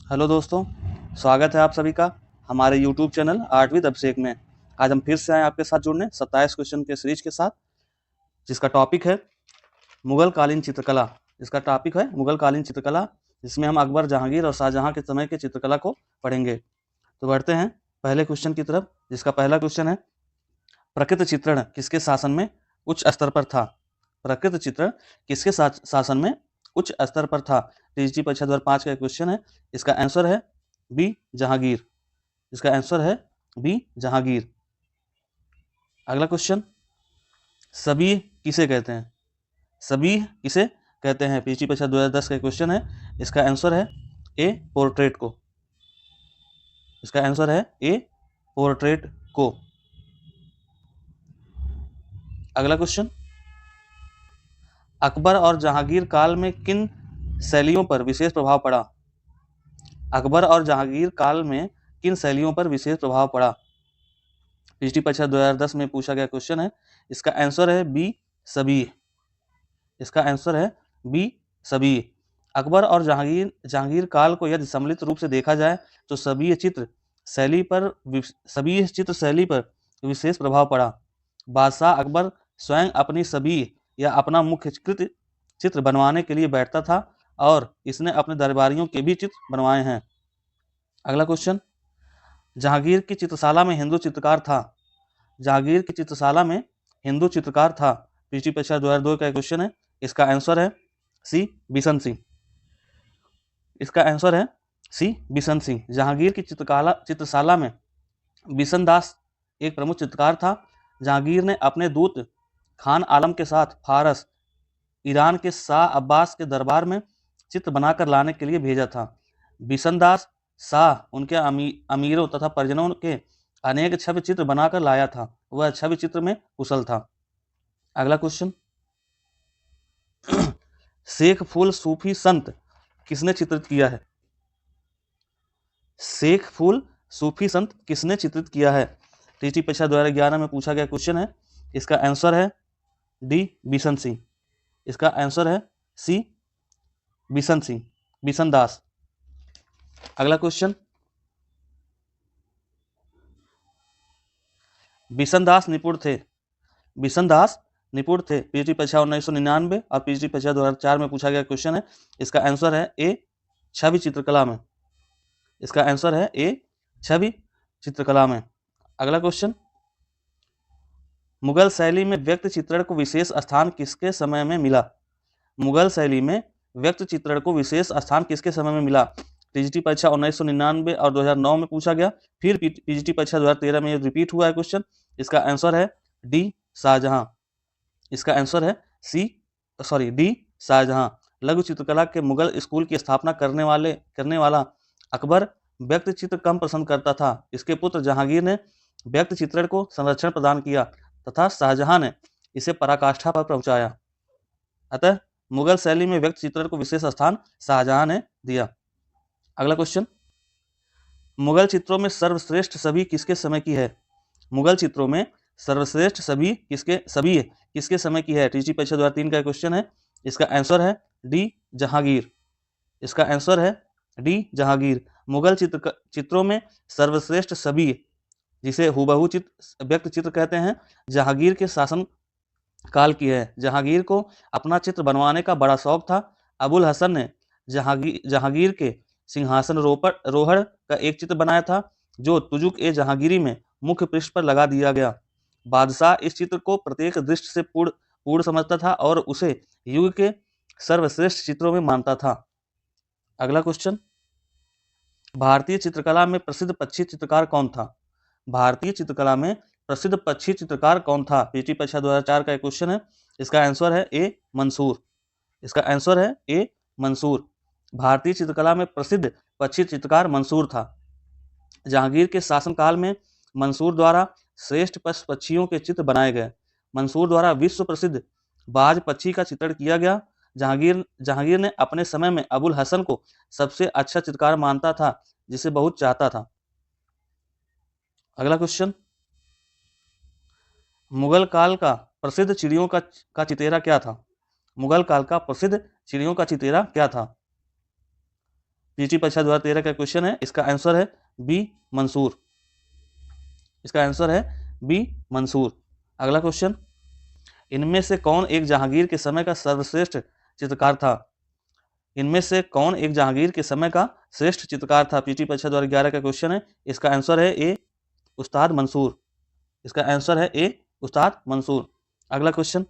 Hello दोस्तों, स्वागत है आप सभी का हमारे यूट्यूब चैनल आठवीं अभिषेक में। आज हम फिर से आए आपके साथ जुड़ने 27 क्वेश्चन के सीरीज के साथ, जिसका टॉपिक है मुगल कालीन चित्रकला। इसका टॉपिक है मुगल कालीन चित्रकला, जिसमें हम अकबर, जहांगीर और शाहजहां के समय के चित्रकला को पढ़ेंगे। तो बढ़ते हैं पहले क्वेश्चन की तरफ, जिसका पहला क्वेश्चन है, प्रकृति चित्रण किसके शासन में उच्च स्तर पर था? प्रकृति चित्रण किसके शासन में उच्च स्तर पर था? टीजीटी परीक्षा 2005 का क्वेश्चन है। इसका आंसर है बी, जहांगीर। इसका आंसर है बी, जहांगीर। अगला क्वेश्चन, सभी किसे कहते हैं? सभी किसे कहते हैं? पीजीटी परीक्षा 2010 का क्वेश्चन है। इसका आंसर है ए, पोर्ट्रेट को। इसका आंसर है ए, पोर्ट्रेट को। अगला क्वेश्चन, अकबर और जहांगीर काल में किन शैलियों पर विशेष प्रभाव पड़ा? अकबर और जहांगीर काल में किन शैलियों पर विशेष प्रभाव पड़ा? पीजीटी परीक्षा 2010 में पूछा गया क्वेश्चन है। इसका आंसर है बी, सभी। इसका आंसर है बी, सभी। अकबर और जहांगीर काल को यदि सम्मिलित रूप से देखा जाए तो सभी चित्र शैली पर विशेष प्रभाव पड़ा। बादशाह अकबर स्वयं अपनी सभी या अपना मुख्य चित्र बनवाने के लिए बैठता था और इसने अपने दरबारियों के भी चित्र बनवाए हैं। अगला क्वेश्चन, जहांगीर की चित्रशाला में हिंदू चित्रकार था। जहांगीर की चित्रशाला में हिंदू चित्रकार था। पीजीटी परीक्षा 2002 का क्वेश्चन है। इसका आंसर है सी, बिशन सिंह। इसका आंसर है सी, बिशन सिंह। जहांगीर की चित्रशाला में बिशन दास एक प्रमुख चित्रकार था। जहांगीर ने अपने दूत खान आलम के साथ फारस, ईरान के शाह अब्बास के दरबार में चित्र बनाकर लाने के लिए भेजा था। बिशन दास शाह उनके अमीरों तथा परिजनों के अनेक छवि चित्र बनाकर लाया था। वह छवि चित्र में कुशल था। अगला क्वेश्चन, शेख फूल सूफी संत किसने चित्रित किया है? शेख फूल सूफी संत किसने चित्रित किया है? टीटी परीक्षा 2011 में पूछा गया क्वेश्चन है। इसका आंसर है डी, बिशन सिंह। इसका आंसर है सी, बिशन सिंह, बिशन दास। अगला क्वेश्चन, बिशन दास निपुण थे। बिशन दास निपुण थे। पीजीटी परीक्षा 1999 और पीजीटी परीक्षा 2004 में पूछा गया क्वेश्चन है। इसका आंसर है ए, छवि चित्रकला में। इसका आंसर है ए, छवि चित्रकला में। अगला क्वेश्चन, मुगल शैली में व्यक्त चित्रण को विशेष स्थान किसके समय में मिला? मुगल शैली में व्यक्त चित्रण को विशेष स्थान किसके समय में मिला? टीजीटी परीक्षा 1999 और 2009 में पूछा गया। फिर पीजीटी परीक्षा 2013 में रिपीट हुआ है क्वेश्चन। इसका आंसर है डी, शाहजहां। इसका आंसर है डी, शाहजहां। लघु चित्रकला के मुगल स्कूल की स्थापना करने वाला अकबर व्यक्त चित्र कम पसंद करता था। इसके पुत्र जहांगीर ने व्यक्त चित्रण को संरक्षण प्रदान किया तथा शाहजहां ने इसे पराकाष्ठा पर पहुंचाया। अतः मुगल शैली में व्यक्त चित्रण को विशेष स्थान शाहजहां ने दिया। अगला क्वेश्चन, मुगल चित्रों में सर्वश्रेष्ठ छवि किसके समय की है? मुगल चित्रों में सर्वश्रेष्ठ छवि किसके समय की है? टीजीटी परीक्षा 2003 का क्वेश्चन है। इसका आंसर है डी, जहांगीर। इसका आंसर है डी, जहांगीर। मुगल चित्रों में सर्वश्रेष्ठ छवि, जिसे हुबहू व्यक्त चित्र कहते हैं, जहांगीर के शासन काल की है। जहांगीर को अपना चित्र बनवाने का बड़ा शौक था। अबुल हसन ने जहांगीर के सिंहासन रोहड़ का एक चित्र बनाया था, जो तुजुक ए जहांगीरी में मुख्य पृष्ठ पर लगा दिया गया। बादशाह इस चित्र को प्रत्येक दृष्टि से पूर्ण समझता था और उसे युग के सर्वश्रेष्ठ चित्रों में मानता था। अगला क्वेश्चन, भारतीय चित्रकला में प्रसिद्ध पक्षी चित्रकार कौन था? भारतीय चित्रकला में प्रसिद्ध पक्षी चित्रकार कौन था? पीटी परीक्षा 2004 का क्वेश्चन है। इसका आंसर है ए, मंसूर। इसका आंसर है ए, मंसूर। भारतीय चित्रकला में प्रसिद्ध पक्षी चित्रकार मंसूर था। जहांगीर के शासनकाल में मंसूर द्वारा श्रेष्ठ पक्षियों के चित्र बनाए गए। मंसूर द्वारा विश्व प्रसिद्ध बाज पक्षी का चित्रण किया गया। जहांगीर ने अपने समय में अबुल हसन को सबसे अच्छा चित्रकार मानता था, जिसे बहुत चाहता था। अगला क्वेश्चन, मुगल काल का प्रसिद्ध चिड़ियों का चितेरा क्या था? मुगल काल का प्रसिद्ध चिड़ियों का चितेरा क्या था? पीटी परीक्षा 2013 का क्वेश्चन है, इसका आंसर है बी मंसूर। इसका आंसर है बी मंसूर। अगला क्वेश्चन, इनमें से कौन एक जहांगीर के समय का सर्वश्रेष्ठ चित्रकार था? इनमें से कौन एक जहांगीर के समय का श्रेष्ठ चित्रकार था? पीटी परीक्षा 2011 का क्वेश्चन है, इसका आंसर है ए उस्ताद मंसूर। इसका आंसर है ए उस्ताद मंसूर। अगला क्वेश्चन,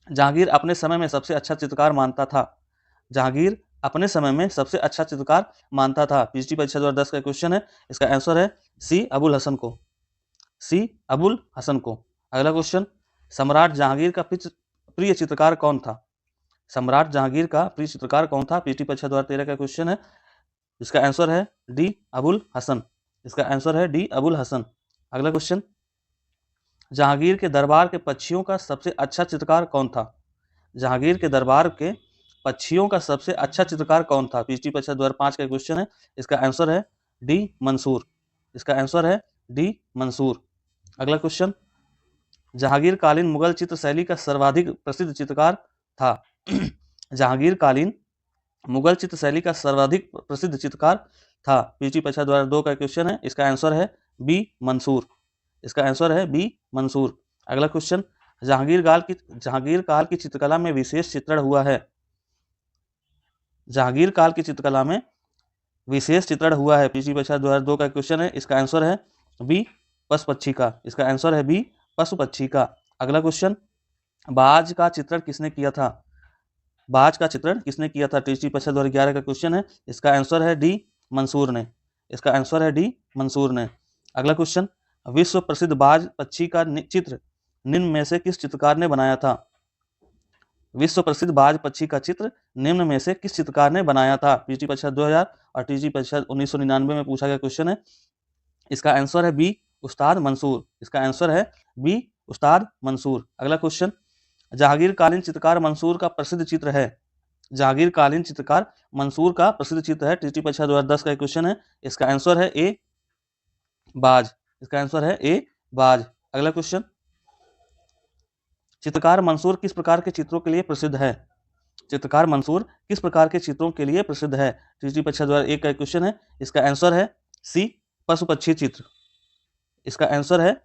जहांगीर अपने समय में सबसे अच्छा चित्रकार मानता था। जहांगीर अपने समय में सबसे अच्छा चित्रकार मानता था। पीटी परीक्षा 2010 का क्वेश्चन है, इसका आंसर है सी अबुल हसन को। सी अबुल हसन को। अगला क्वेश्चन, सम्राट जहांगीर का प्रिय चित्रकार कौन था? सम्राट जहांगीर का प्रिय चित्रकार कौन था? पीटी परीक्षा 2013 का क्वेश्चन है, इसका आंसर है डी अबुल हसन। इसका आंसर है डी अबुल हसन। अगला क्वेश्चन, जहांगीर के दरबार के पक्षियों का सबसे अच्छा चित्रकार कौन था? जहांगीर के दरबार के पक्षियों का सबसे अच्छा चित्रकार कौन था? पीटी परीक्षा 2005 का क्वेश्चन है, इसका आंसर है डी मंसूर। इसका आंसर है डी मंसूर। अगला क्वेश्चन, जहांगीर कालीन मुगल चित्र शैली का सर्वाधिक प्रसिद्ध चित्रकार था। जहांगीर कालीन मुगल चित्र शैली का सर्वाधिक प्रसिद्ध चित्रकार था। पीटी परीक्षा 2002 का क्वेश्चन है, इसका आंसर है बी मंसूर। इसका आंसर है बी मंसूर। अगला क्वेश्चन, जहांगीर काल की चित्रकला में विशेष चित्रण हुआ है। जहांगीर काल की चित्रकला में विशेष चित्रण हुआ है। पीटी परीक्षा 2002 का क्वेश्चन है, इसका आंसर है बी पशु पक्षी का। इसका आंसर है बी पशु पक्षी का। अगला क्वेश्चन, बाज का चित्रण किसने किया था? बाज का चित्रण किसने किया था? टीटी परीक्षा 2011 का क्वेश्चन है, इसका आंसर है डी मंसूर ने। इसका आंसर है डी मंसूर ने। अगला क्वेश्चन, विश्व प्रसिद्ध बाज पक्षी का चित्र निम्न में से किस चित्रकार ने बनाया था? विश्व प्रसिद्ध बाज पक्षी का चित्र निम्न में से किस चित्रकार ने बनाया था? पीटी परीक्षा 2000 और टीजी परीक्षा 1999 में पूछा गया क्वेश्चन है, इसका आंसर है बी उस्ताद मंसूर। इसका आंसर है बी उस्ताद मंसूर। अगला क्वेश्चन, जहांगीर कालीन चित्रकार मंसूर का प्रसिद्ध चित्र है। जहांगीर कालीन चित्रकार मंसूर का प्रसिद्ध चित्र है। टीटी परीक्षा 2010 का क्वेश्चन है, इसका आंसर है ए बाज। इसका आंसर है ए बाज। अगला क्वेश्चन, चित्रकार मंसूर किस प्रकार के चित्रों के लिए प्रसिद्ध है? चित्रकार मंसूर किस प्रकार के चित्रों के लिए प्रसिद्ध है? टीटी परीक्षा 2001 का क्वेश्चन है, इसका आंसर है सी पशु पक्षी चित्र। इसका आंसर है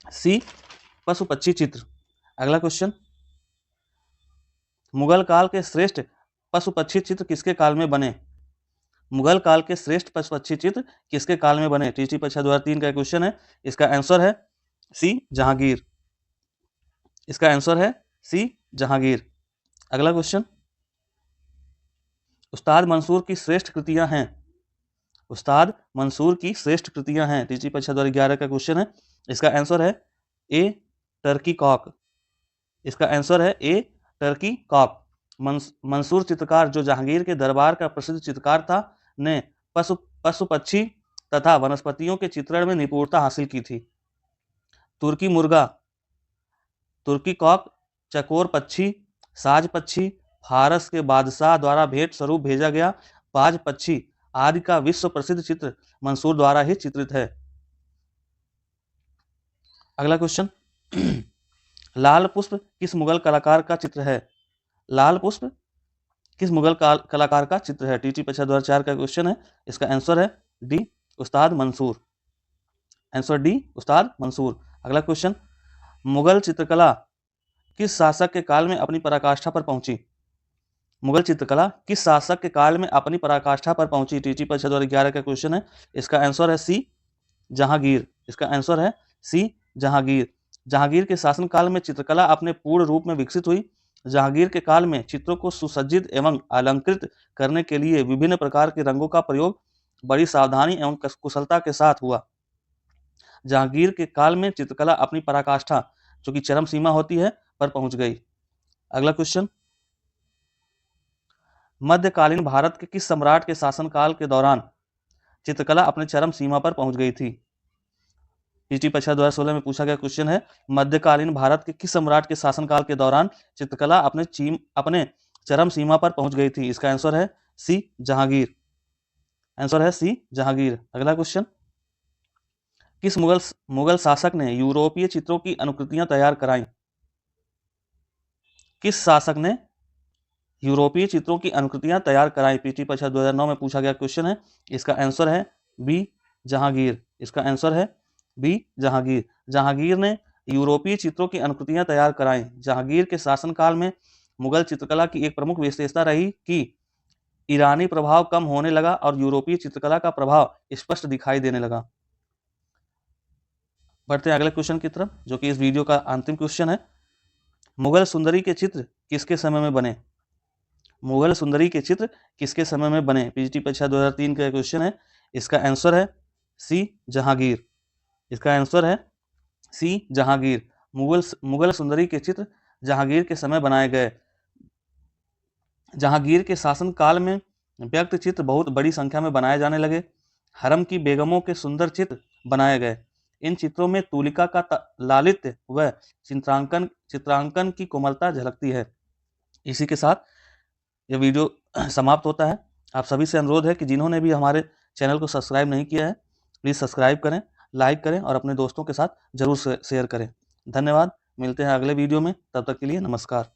सी पशु पक्षी चित्र। अगला क्वेश्चन, मुगल काल के श्रेष्ठ पशु पक्षी चित्र किसके काल में बने? मुगल काल के श्रेष्ठ पशु पक्षी चित्र किसके काल में बने? टीटी परीक्षा 2003 का क्वेश्चन है, इसका आंसर है सी जहांगीर। इसका आंसर है सी जहांगीर। अगला क्वेश्चन, उस्ताद मंसूर की श्रेष्ठ कृतियां हैं। उस्ताद मंसूर की श्रेष्ठ कृतियां हैं। टीटी परीक्षा 2011 का क्वेश्चन है, इसका आंसर है ए टर्की कॉक। इसका आंसर है ए टर्की कॉक। मंसूर चित्रकार जो जहांगीर के दरबार का प्रसिद्ध चित्रकार था, ने पशु पक्षी तथा वनस्पतियों के चित्रण में निपुणता हासिल की थी। तुर्की मुर्गा, तुर्की कॉक, चकोर पक्षी, साज पक्षी, फारस के बादशाह द्वारा भेंट स्वरूप भेजा गया बाज पक्षी आदि का विश्व प्रसिद्ध चित्र मंसूर द्वारा ही चित्रित है। अगला क्वेश्चन, लाल पुष्प किस मुगल कलाकार का चित्र है? लाल पुष्प किस मुगल कलाकार का चित्र है? टीटी परीक्षा 2004 का क्वेश्चन है, इसका आंसर है डी उस्ताद मंसूर। आंसर डी उस्ताद मंसूर। अगला क्वेश्चन, मुगल चित्रकला किस शासक के काल में अपनी पराकाष्ठा पर पहुंची? मुगल चित्रकला किस शासक के काल में अपनी पराकाष्ठा पर पहुंची? टीटी परीक्षा 2011 का क्वेश्चन है, इसका आंसर है सी जहांगीर। इसका आंसर है सी जहांगीर। जहांगीर के शासनकाल में चित्रकला अपने पूर्ण रूप में विकसित हुई। जहांगीर के काल में चित्रों को सुसज्जित एवं अलंकृत करने के लिए विभिन्न प्रकार के रंगों का प्रयोग बड़ी सावधानी एवं कुशलता के साथ हुआ। जहांगीर के काल में चित्रकला अपनी पराकाष्ठा, जो कि चरम सीमा होती है, पर पहुंच गई। अगला क्वेश्चन, मध्यकालीन भारत के किस सम्राट के शासनकाल के दौरान चित्रकला अपने चरम सीमा पर पहुंच गई थी? टीटी परीक्षा 2016 में पूछा गया क्वेश्चन है, मध्यकालीन भारत के किस सम्राट के शासनकाल के दौरान चित्रकला अपने चरम सीमा पर पहुंच गई थी? इसका आंसर है सी जहांगीर। आंसर है सी जहांगीर। अगला क्वेश्चन, किस मुगल शासक ने यूरोपीय चित्रों की अनुकृतियां तैयार कराई? किस शासक ने यूरोपीय चित्रों की अनुकृतियां तैयार कराई। पीटी परीक्षा 2009 में पूछा गया क्वेश्चन है। इसका आंसर है बी जहांगीर। इसका आंसर है बी जहांगीर। जहांगीर ने यूरोपीय चित्रों की अनुकृतियां तैयार कराई। जहांगीर के शासनकाल में मुगल चित्रकला की एक प्रमुख विशेषता रही कि ईरानी प्रभाव कम होने लगा और यूरोपीय चित्रकला का प्रभाव स्पष्ट दिखाई देने लगा। बढ़ते हैं अगले क्वेश्चन की तरफ, जो कि इस वीडियो का अंतिम क्वेश्चन है। मुगल सुंदरी के चित्र किसके समय में बने? मुगल सुंदरी के चित्र किसके समय में बने? पीजीटी परीक्षा 2003 का क्वेश्चन है। इसका आंसर है सी जहांगीर। इसका आंसर है सी जहांगीर। मुगल सुंदरी के चित्र जहांगीर के समय बनाए गए। जहांगीर के शासन काल में व्यक्त चित्र बहुत बड़ी संख्या में बनाए जाने लगे। हरम की बेगमों के सुंदर चित्र बनाए गए। इन चित्रों में तूलिका का लालित्य व चित्रांकन की कोमलता झलकती है। इसी के साथ यह वीडियो समाप्त होता है। आप सभी से अनुरोध है कि जिन्होंने भी हमारे चैनल को सब्सक्राइब नहीं किया है, प्लीज़ सब्सक्राइब करें, लाइक करें और अपने दोस्तों के साथ जरूर शेयर करें। धन्यवाद। मिलते हैं अगले वीडियो में, तब तक के लिए नमस्कार।